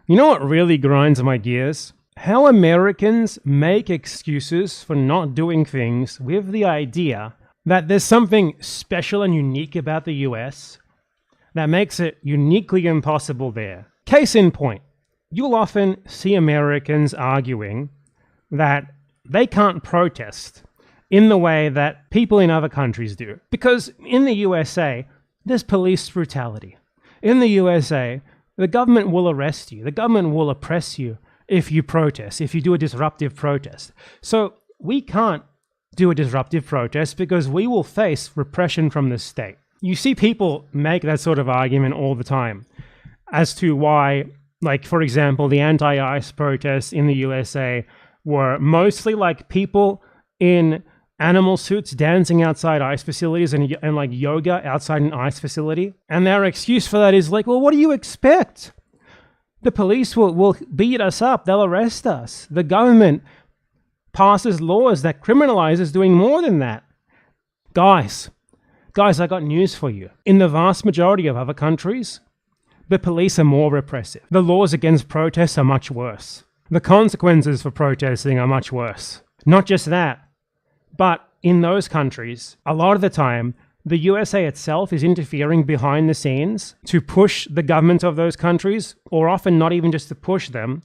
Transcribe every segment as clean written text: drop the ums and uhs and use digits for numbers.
You know what really grinds my gears? How Americans make excuses for not doing things with the idea that there's something special and unique about the US that makes it uniquely impossible there. Case in point, you'll often see Americans arguing that they can't protest in the way that people in other countries do. Because in the USA, there's police brutality. In the USA, the government will arrest you. The government will oppress you if you protest, if you do a disruptive protest. So we can't do a disruptive protest because we will face repression from the state. You see people make that sort of argument all the time as to why, like, for example, the anti-ICE protests in the USA were mostly like people in animal suits dancing outside ICE facilities and like yoga outside an ICE facility. And their excuse for that is like, well, what do you expect? The police will beat us up. They'll arrest us. The government passes laws that criminalizes doing more than that. Guys, I got news for you. In the vast majority of other countries, the police are more repressive. The laws against protests are much worse. The consequences for protesting are much worse. Not just that, but in those countries, a lot of the time, the USA itself is interfering behind the scenes to push the government of those countries, or often not even just to push them.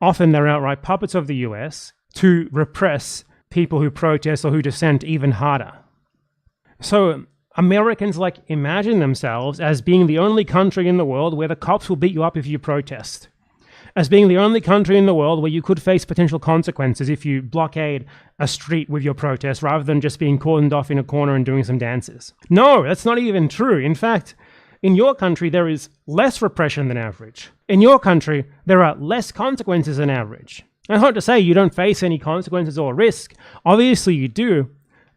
Often they're outright puppets of the US to repress people who protest or who dissent even harder. So Americans imagine themselves as being the only country in the world where the cops will beat you up if you protest. As being the only country in the world where you could face potential consequences if you blockade a street with your protest rather than just being cordoned off in a corner and doing some dances. No, that's not even true. In fact, in your country, there is less repression than average. In your country, there are less consequences than average. And not to say you don't face any consequences or risk. Obviously you do.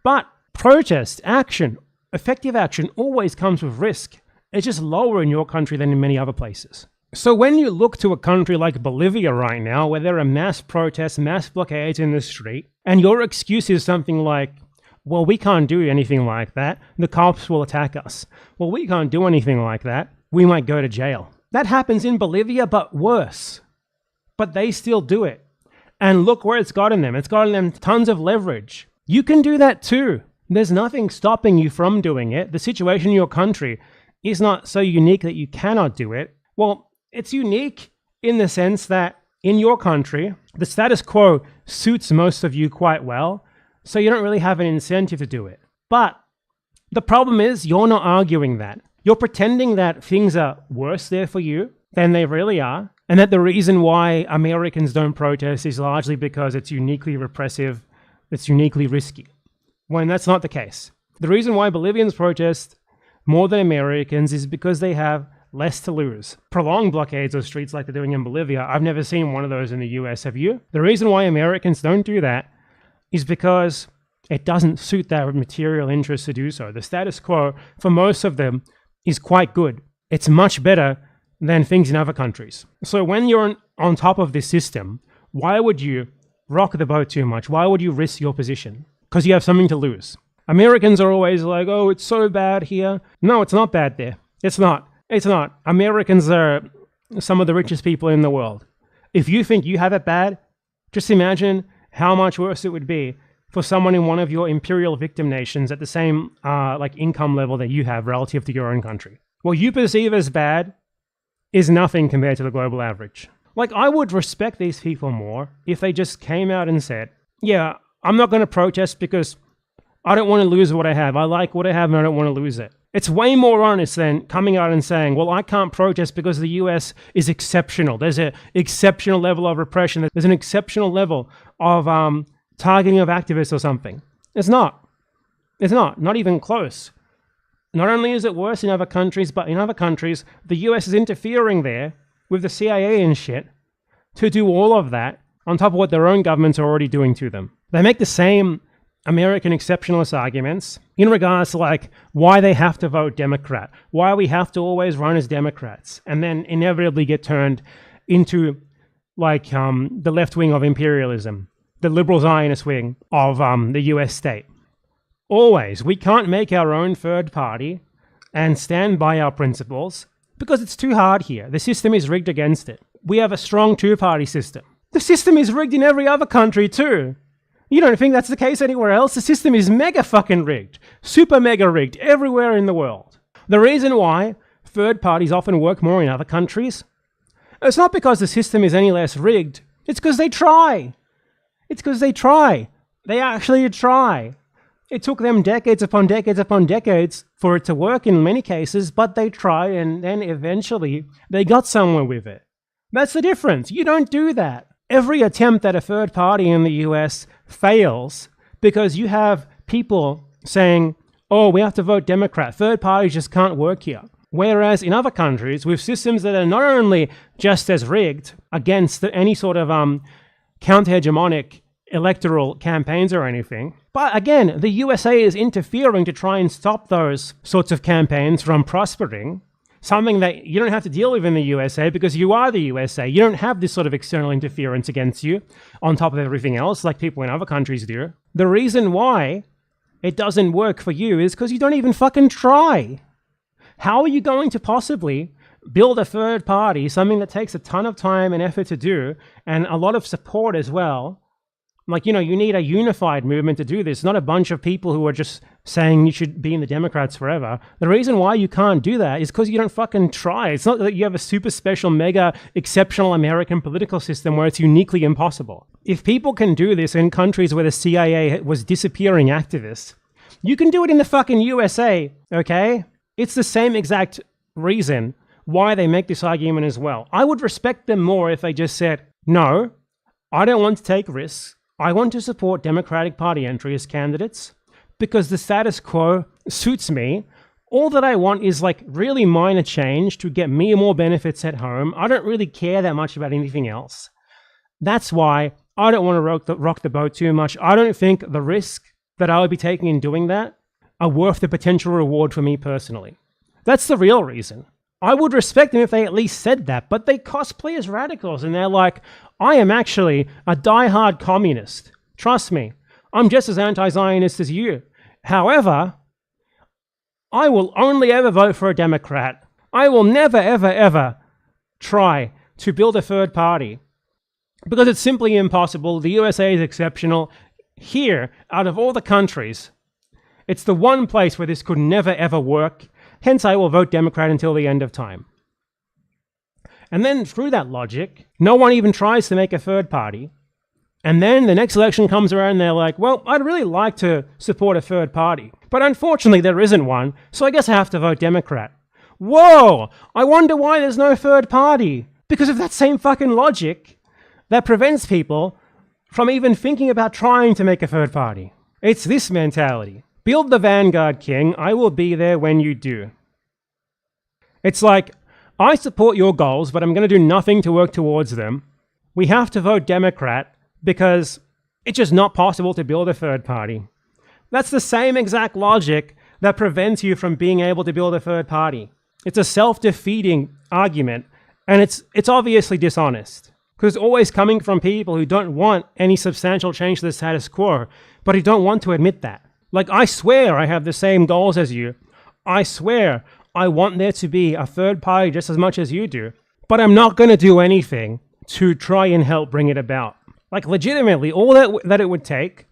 But protest, action, effective action always comes with risk. It's just lower in your country than in many other places. So when you look to a country like Bolivia right now, where there are mass protests, mass blockades in the street, and your excuse is something like, well, we can't do anything like that. The cops will attack us. Well, we can't do anything like that. We might go to jail. That happens in Bolivia, but worse. But they still do it. And look where it's gotten them. It's gotten them tons of leverage. You can do that too. There's nothing stopping you from doing it. The situation in your country is not so unique that you cannot do it. Well, it's unique in the sense that in your country, the status quo suits most of you quite well, so you don't really have an incentive to do it. But the problem is you're not arguing that. You're pretending that things are worse there for you than they really are, and that the reason why Americans don't protest is largely because it's uniquely repressive, it's uniquely risky, when that's not the case. The reason why Bolivians protest more than Americans is because they have less to lose. Prolonged blockades of streets like they're doing in Bolivia, I've never seen one of those in the US, have you? The reason why Americans don't do that is because it doesn't suit their material interests to do so. The status quo, for most of them, is quite good. It's much better than things in other countries. So when you're on top of this system, why would you rock the boat too much? Why would you risk your position? Because you have something to lose. Americans are always like, oh, it's so bad here. No, it's not bad there. It's not. It's not. Americans are some of the richest people in the world. If you think you have it bad, just imagine how much worse it would be for someone in one of your imperial victim nations at the same income level that you have relative to your own country. What you perceive as bad is nothing compared to the global average. I would respect these people more if they just came out and said, yeah, I'm not going to protest because I don't want to lose what I have. I like what I have and I don't want to lose it. It's way more honest than coming out and saying, well, I can't protest because the US is exceptional. There's an exceptional level of repression. There's an exceptional level of targeting of activists or something. It's not. It's not even close. Not only is it worse in other countries, but in other countries, the US is interfering there with the CIA and shit to do all of that on top of what their own governments are already doing to them. They make the same American exceptionalist arguments in regards to why they have to vote Democrat, why we have to always run as Democrats, and then inevitably get turned into the left wing of imperialism, the liberal Zionist wing of the US state. Always, we can't make our own third party and stand by our principles because it's too hard here. The system is rigged against it. we have a strong two-party system. The system is rigged in every other country too. You don't think that's the case anywhere else? The system is mega fucking rigged. Super mega rigged everywhere in the world. The reason why third parties often work more in other countries, it's not because the system is any less rigged. It's because they try. It's because they try. They actually try. It took them decades upon decades upon decades for it to work in many cases, but they try and then eventually they got somewhere with it. That's the difference. You don't do that. Every attempt at a third party in the US fails because you have people saying, oh, we have to vote Democrat. Third parties just can't work here. Whereas in other countries with systems that are not only just as rigged against any sort of counter-hegemonic electoral campaigns or anything, but again, the USA is interfering to try and stop those sorts of campaigns from prospering, something that you don't have to deal with in the USA because you are the USA. You don't have this sort of external interference against you on top of everything else like people in other countries do. The reason why it doesn't work for you is because you don't even fucking try. How are you going to possibly build a third party, something that takes a ton of time and effort to do, and a lot of support as well? Like, you need a unified movement to do this, not a bunch of people who are just saying you should be in the Democrats forever. The reason why you can't do that is because you don't fucking try. It's not that you have a super special, mega, exceptional American political system where it's uniquely impossible. If people can do this in countries where the CIA was disappearing activists, you can do it in the fucking USA, okay? It's the same exact reason why they make this argument as well. I would respect them more if they just said, no, I don't want to take risks. I want to support Democratic Party entry as candidates because the status quo suits me. All that I want is like really minor change to get me more benefits at home. I don't really care that much about anything else. That's why I don't want to rock the boat too much. I don't think the risk that I would be taking in doing that are worth the potential reward for me personally. That's the real reason. I would respect them if they at least said that, but they cosplay as radicals and they're like, I am actually a die-hard communist. Trust me, I'm just as anti-Zionist as you. However, I will only ever vote for a Democrat. I will never, ever, ever try to build a third party because it's simply impossible. The USA is exceptional. Here, out of all the countries, it's the one place where this could never, ever work. Hence, I will vote Democrat until the end of time. And then through that logic, no one even tries to make a third party. And then the next election comes around and they're like, well, I'd really like to support a third party. But unfortunately, there isn't one, so I guess I have to vote Democrat. Whoa! I wonder why there's no third party. Because of that same fucking logic that prevents people from even thinking about trying to make a third party. It's this mentality. Build the vanguard, king. I will be there when you do. It's like, I support your goals, but I'm going to do nothing to work towards them. We have to vote Democrat because it's just not possible to build a third party. That's the same exact logic that prevents you from being able to build a third party. It's a self-defeating argument, and it's obviously dishonest. Because it's always coming from people who don't want any substantial change to the status quo, but who don't want to admit that. Like, I swear I have the same goals as you. I swear I want there to be a third party just as much as you do. But I'm not going to do anything to try and help bring it about. Like, legitimately, all that it would take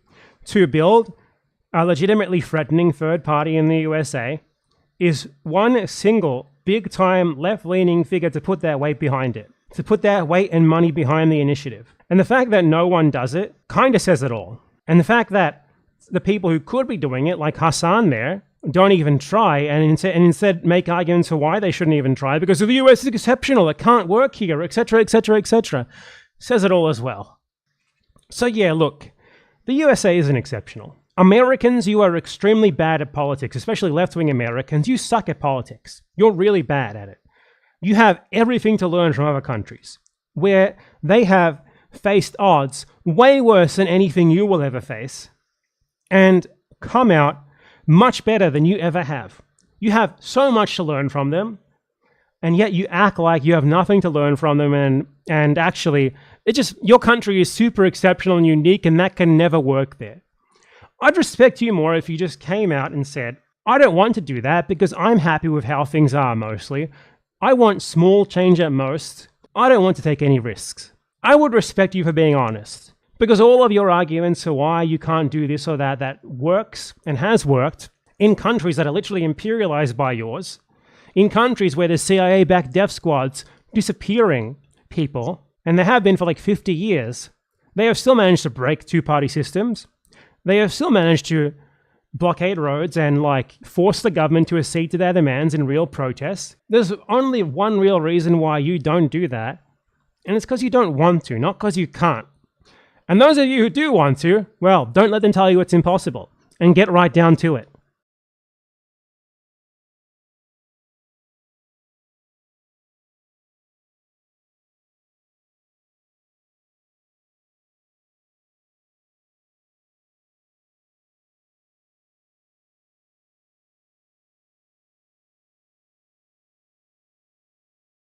to build a legitimately threatening third party in the USA is one single big-time left-leaning figure to put their weight behind it. To put their weight and money behind the initiative. And the fact that no one does it kind of says it all. And the fact that the people who could be doing it, like Hassan there, don't even try and instead make arguments for why they shouldn't even try because the US is exceptional, it can't work here, etc., etc., etc. Says it all as well. So yeah, look, the USA isn't exceptional. Americans, you are extremely bad at politics, especially left-wing Americans. You suck at politics. You're really bad at it. You have everything to learn from other countries, where they have faced odds way worse than anything you will ever face, and come out much better than you ever have. You have so much to learn from them, and yet you act like you have nothing to learn from them, and actually, your country is super exceptional and unique, and that can never work there. I'd respect you more if you just came out and said, I don't want to do that because I'm happy with how things are mostly. I want small change at most. I don't want to take any risks. I would respect you for being honest, because all of your arguments for why you can't do this or that works and has worked in countries that are literally imperialized by yours, in countries where there's CIA-backed death squads disappearing people, and they have been for like 50 years, they have still managed to break two-party systems. They have still managed to blockade roads and like force the government to accede to their demands in real protests. There's only one real reason why you don't do that, and it's because you don't want to, not because you can't. And those of you who do want to, well, don't let them tell you it's impossible, and get right down to it.